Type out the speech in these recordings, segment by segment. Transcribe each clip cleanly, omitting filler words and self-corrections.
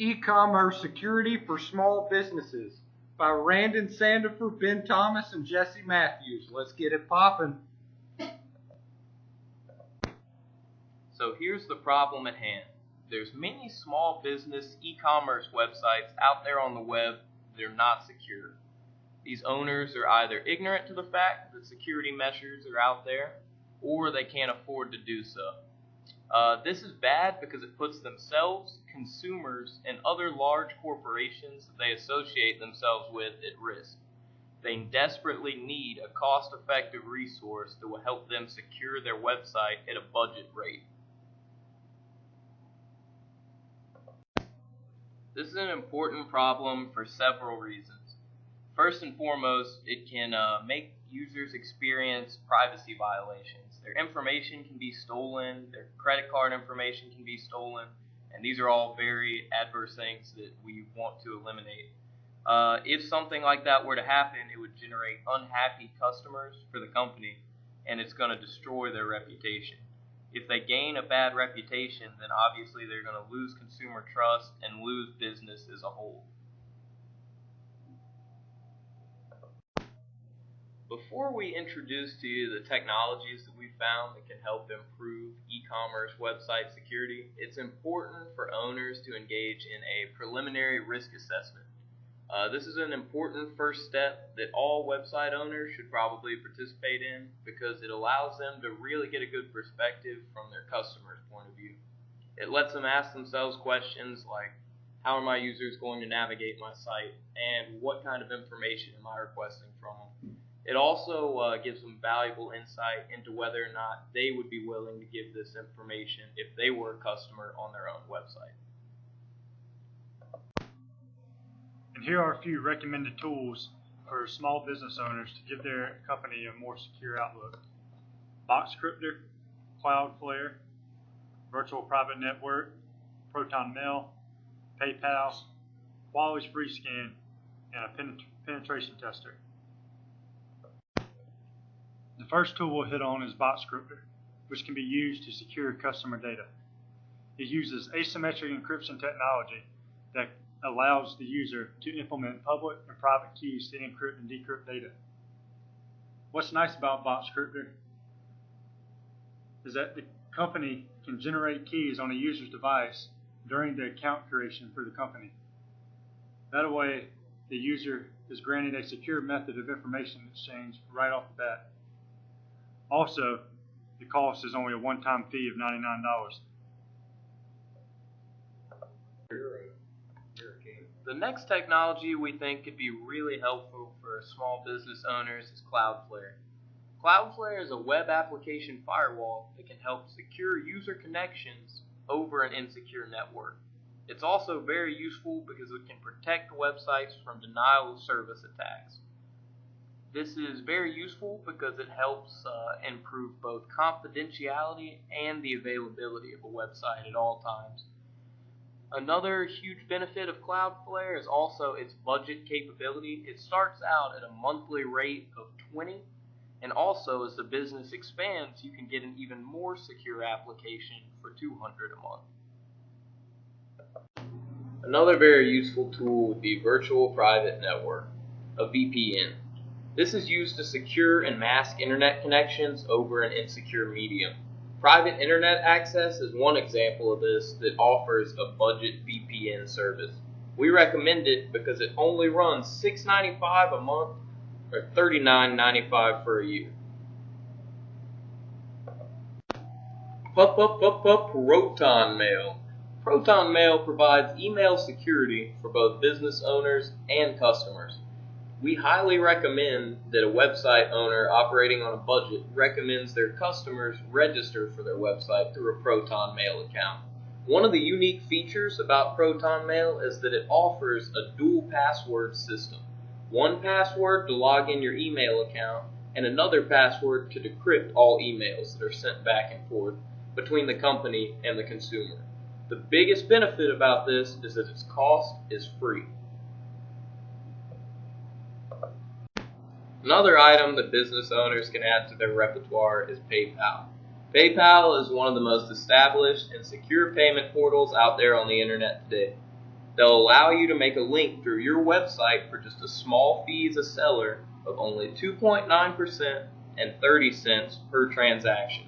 E-commerce security for small businesses by Randon Sandifer, Ben Thomas, and Jesse Matthews. Let's get it popping. So here's the problem at hand. There's many small business e-commerce websites out there on the web that are not secure. These owners are either ignorant to the fact that security measures are out there, or they can't afford to do so. This is bad because it puts themselves, consumers, and other large corporations that they associate themselves with at risk. They desperately need a cost-effective resource that will help them secure their website at a budget rate. This is an important problem for several reasons. First and foremost, it can make users experience privacy violations. Their information can be stolen, their credit card information can be stolen, and these are all very adverse things that we want to eliminate. If something like that were to happen, it would generate unhappy customers for the company, and it's going to destroy their reputation. If they gain a bad reputation, then obviously they're going to lose consumer trust and lose business as a whole. Before we introduce to you the technologies that we found that can help improve e-commerce website security, it's important for owners to engage in a preliminary risk assessment. This is an important first step that all website owners should probably participate in because it allows them to really get a good perspective from their customer's point of view. It lets them ask themselves questions like, how are my users going to navigate my site, and what kind of information am I requesting from them? It also gives them valuable insight into whether or not they would be willing to give this information if they were a customer on their own website. And here are a few recommended tools for small business owners to give their company a more secure outlook. Boxcryptor, Cloudflare, Virtual Private Network, Proton Mail, PayPal, Qualys FreeScan, and a penetration tester. The first tool we'll hit on is Boxcryptor, which can be used to secure customer data. It uses asymmetric encryption technology that allows the user to implement public and private keys to encrypt and decrypt data. What's nice about Boxcryptor is that the company can generate keys on a user's device during the account creation for the company. That way, the user is granted a secure method of information exchange right off the bat. Also, the cost is only a one-time fee of $99. The next technology we think could be really helpful for small business owners is Cloudflare. Cloudflare is a web application firewall that can help secure user connections over an insecure network. It's also very useful because it can protect websites from denial of service attacks. This is very useful because it helps improve both confidentiality and the availability of a website at all times. Another huge benefit of Cloudflare is also its budget capability. It starts out at a monthly rate of $20, and also as the business expands, you can get an even more secure application for $200 a month. Another very useful tool would be Virtual Private Network, a VPN. This is used to secure and mask internet connections over an insecure medium. Private internet access is one example of this that offers a budget VPN service. We recommend it because it only runs $6.95 a month or $39.95 for a year. Proton Mail. Proton Mail provides email security for both business owners and customers. We highly recommend that a website owner operating on a budget recommends their customers register for their website through a Proton Mail account. One of the unique features about Proton Mail is that it offers a dual password system. One password to log in your email account and another password to decrypt all emails that are sent back and forth between the company and the consumer. The biggest benefit about this is that its cost is free. Another item that business owners can add to their repertoire is PayPal. PayPal is one of the most established and secure payment portals out there on the internet today. They'll allow you to make a link through your website for just a small fee as a seller of only 2.9% and 30 cents per transaction.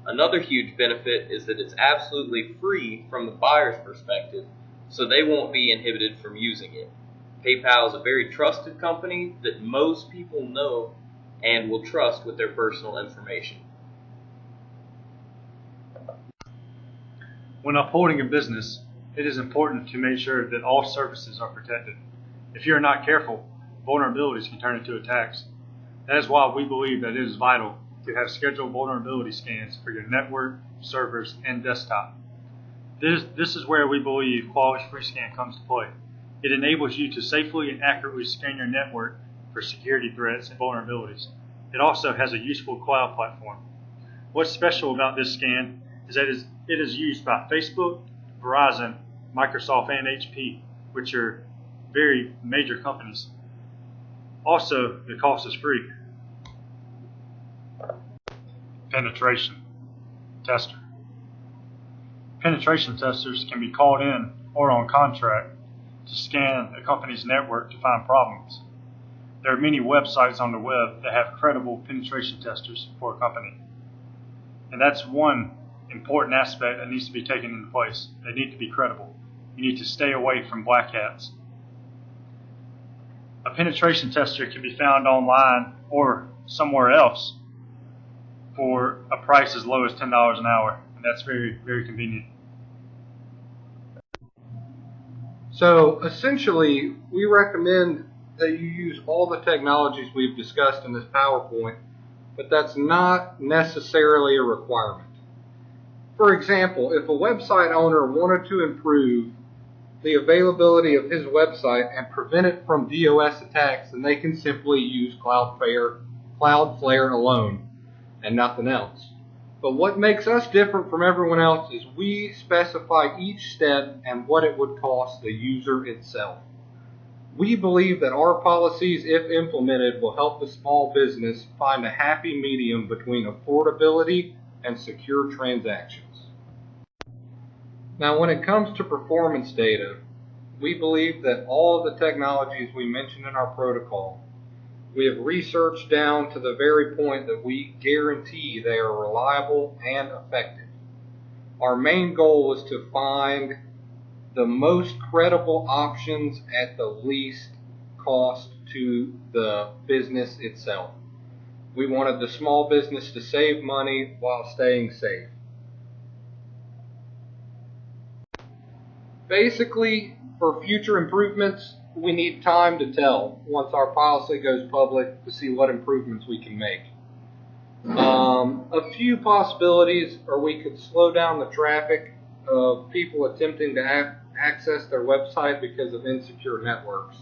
Another huge benefit is that it's absolutely free from the buyer's perspective, so they won't be inhibited from using it. PayPal is a very trusted company that most people know and will trust with their personal information. When upholding a business, it is important to make sure that all services are protected. If you are not careful, vulnerabilities can turn into attacks. That is why we believe that it is vital to have scheduled vulnerability scans for your network, servers, and desktop. This is where we believe Qualys FreeScan comes to play. It enables you to safely and accurately scan your network for security threats and vulnerabilities. It also has a useful cloud platform. What's special about this scan is that it is used by Facebook, Verizon, Microsoft, and HP, which are very major companies. Also, the cost is free. Penetration tester. Penetration testers can be called in or on contract to scan a company's network to find problems. There are many websites on the web that have credible penetration testers for a company. And that's one important aspect that needs to be taken into place. They need to be credible. You need to stay away from black hats. A penetration tester can be found online or somewhere else for a price as low as $10 an hour, and that's very, very convenient. So essentially, we recommend that you use all the technologies we've discussed in this PowerPoint, but that's not necessarily a requirement. For example, if a website owner wanted to improve the availability of his website and prevent it from DOS attacks, then they can simply use Cloudflare alone and nothing else. But what makes us different from everyone else is we specify each step and what it would cost the user itself. We believe that our policies, if implemented, will help the small business find a happy medium between affordability and secure transactions. Now, when it comes to performance data, we believe that all of the technologies we mentioned in our protocol, we have researched down to the very point that we guarantee they are reliable and effective. Our main goal was to find the most credible options at the least cost to the business itself. We wanted the small business to save money while staying safe. Basically, for future improvements, we need time to tell once our policy goes public to see what improvements we can make. A few possibilities are we could slow down the traffic of people attempting to access their website because of insecure networks.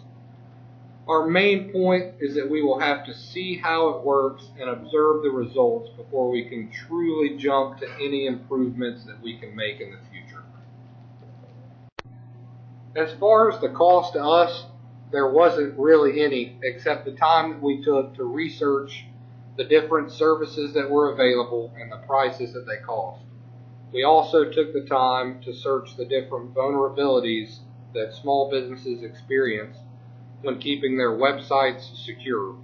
Our main point is that we will have to see how it works and observe the results before we can truly jump to any improvements that we can make in the future. As far as the cost to us, there wasn't really any, except the time that we took to research the different services that were available and the prices that they cost. We also took the time to search the different vulnerabilities that small businesses experience when keeping their websites secure.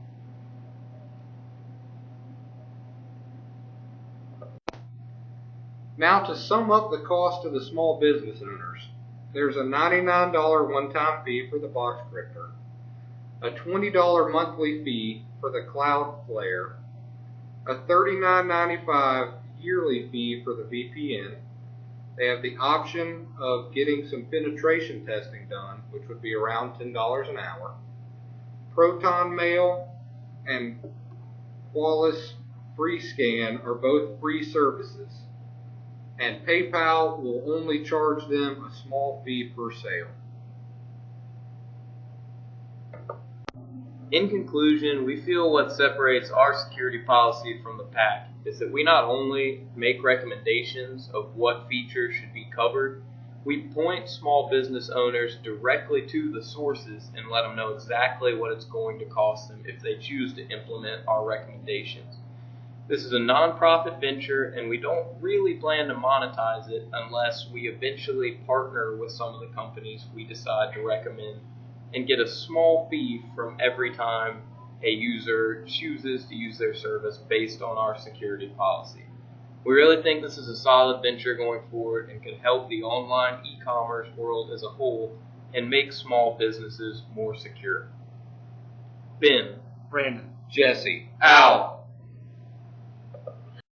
Now, to sum up the cost to the small business owners, there's a $99 one-time fee for the box cryptor, a $20 monthly fee for the Cloudflare, a $39.95 yearly fee for the VPN. They have the option of getting some penetration testing done, which would be around $10 an hour. Proton Mail and Qualys FreeScan are both free services, and PayPal will only charge them a small fee per sale. In conclusion, we feel what separates our security policy from the pack is that we not only make recommendations of what features should be covered, we point small business owners directly to the sources and let them know exactly what it's going to cost them if they choose to implement our recommendations. This is a nonprofit venture, and we don't really plan to monetize it unless we eventually partner with some of the companies we decide to recommend and get a small fee from every time a user chooses to use their service based on our security policy. We really think this is a solid venture going forward and can help the online e-commerce world as a whole and make small businesses more secure. Ben, Brandon. Jesse, out.